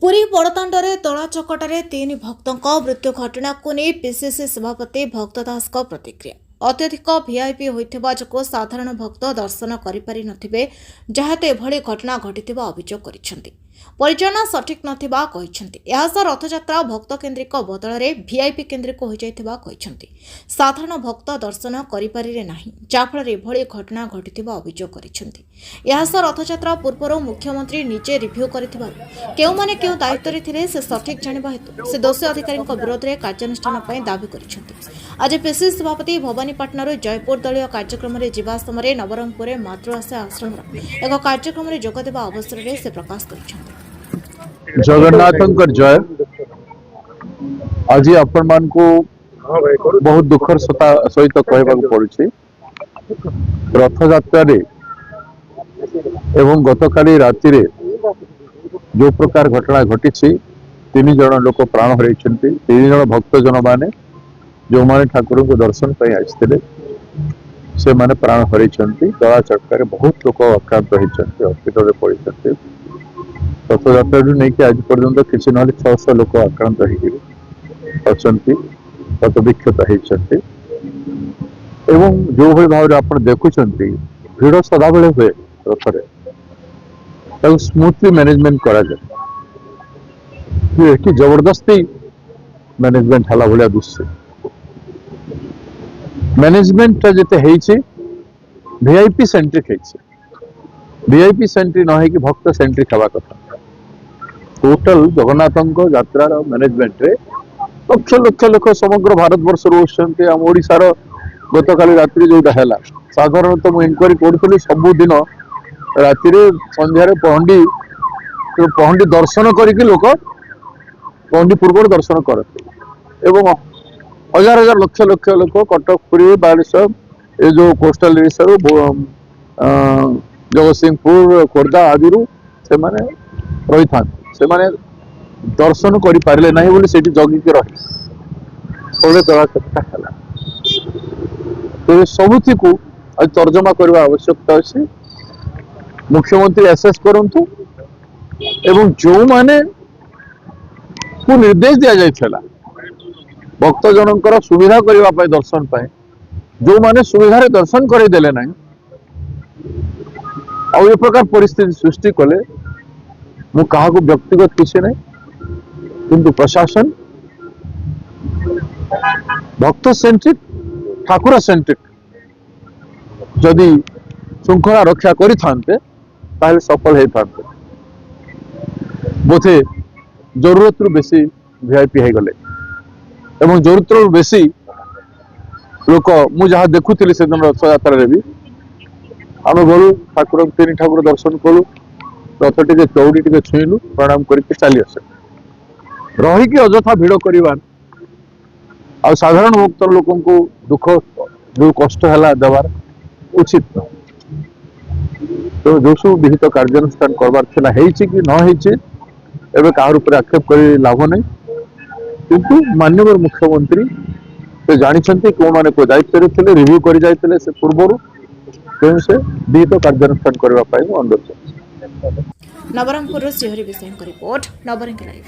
पुरी बड़दाण्डरे दला चकटारे 3 भक्तों मृत्यु घटना को नहीं पीसीसी सभापति भक्त दास प्रतिक्रिया। अत्यधिक वीआईपी होइथिबा जो साधारण भक्त दर्शन करि नथिबे जहाते एभली घटना घटिथिबा अभियोग करिसेंति। परिचालना सठिक नथिबा कहिसेंति। एहास रथयात्रा भक्त केन्द्रिक बदଳରେ वीआईपी केन्द्रिक हो जाइथिबा कहिसेंति। साधारण भक्त दर्शन करिपारिरे नाही जाफଳରେ एभली घटना घटिथिबा अभियोग करिसेंति। एहास रथयात्रा पूर्वरो मुख्यमंत्री निजे रिव्यू करिथिबारु केउमाने केउ दायित्वरे थिले से सठिक जानिबा हेतु से दोषी अधिकारीक विरोध रे कार्यानुष्ठान पई दाबी करिसेंति। आज पीसीसी सभापति भवानीपाटनार जयपुर दलीय कार्यक्रम रे जीवा समय नवरंगपुर मातृआशा आश्रम एक कार्यक्रम रे जोग देबा अवसर रे से प्रकाश करिसेंति। जगन्नाथंकर जय। आज आपण मान को बहुत दुखर सहित कहवा पड़ुछि रथ यात्रा रे एवं गतकाली राति रे जो प्रकार घटना घटी 3 जन लोक प्राण हरई 3 जन भक्त जन माने जो माने ठाकुर को दर्शन पाई आसते से माने प्राण हरई दला चटकार बहुत लोक आक्रांत होती हस्पिटाल पड़ते रथ यात्रा नहीं कि आज पर्यंत किसी ना 600 लोक आक्रांत होती पथ विक्षत होती जो भाई भाव आप देखुंट भिड़ सदा बेले हुए रथ स्मूथली मैनेजमेंट करा जाए कि जबरदस्ती मैनेजमेंट हला भाया दुश्य मैनेजमेंट जिते वीआईपी सेंट्रिक वीआईपी सेंट्रिक न कि भक्त सेंट्रिक हवा कथा टोटल जगन्नाथ यात्रा मैनेजमेंट रे लक्ष लक्ष लोक समग्र भारत वर्ष रोचते आम ओडार गतकाली रात्रि जो है साधारणतः मुझे इनक्वारी करी सबुदिन राति संध्यार पहंडी दर्शन करके लोक पहंडी पूर्व दर्शन करते एवं हजार हजार लक्ष लक्ष लोक कटक पुरी बालेश्वर ये जो कोस्टाल एरिया जगतसिंहपुर खोर्धा आदि से रही था से माने दर्शन करि पारले नाही बोली सेठी जगिके रही दला चकटा है तो सबुथी को आज तर्जमा करने आवश्यकता अच्छी मुख्यमंत्री एसेस करंतु एवं जो माने को निर्देश दिया जाइछला भक्त जनकर सुविधा करबा पय दर्शन पाए जो माने सुविधा रे दर्शन करे देले नाही आ ये प्रकार परिस्थिति सृष्टि कले मु कहा को व्यक्तिगत किसी नहीं किंतु प्रशासन भक्त सेंट्रिक ठाकुर सेंट्रिक जदि श्रृंखला रक्षा करि थांते ताहले सफल हे थांते बोथे जरूरत रु बेसी वीआईपी हे गले एवं जरूरत रु बेसी लोक मु जहा देखुथिली से दिन रथ यात्रा रे भी आम गलु ठाकुर 3 ठाकुर दर्शन कलु रथ टे चौड़ी टे छुईलु प्रणाम करके चली आस रहीकि अजथा भिड़ करवा आ साधारण भक्त लोक दुख जो कष्ट है देवार उचित तो जो सब विहित कार्यानुष्ठान करवार थिला कि न एवं कहार ऊपर आक्षेप कर लाभ नहीं किंतु माननीय मुख्यमंत्री से जानते कौ मैंने को दायित्व थे रिव्यू कर जाते से पूर्व से विहित कार्यानुष्ठान करने अनुरोध नवरंगपुर श्रीहरि विषय रिपोर्ट नवरंग लाइव।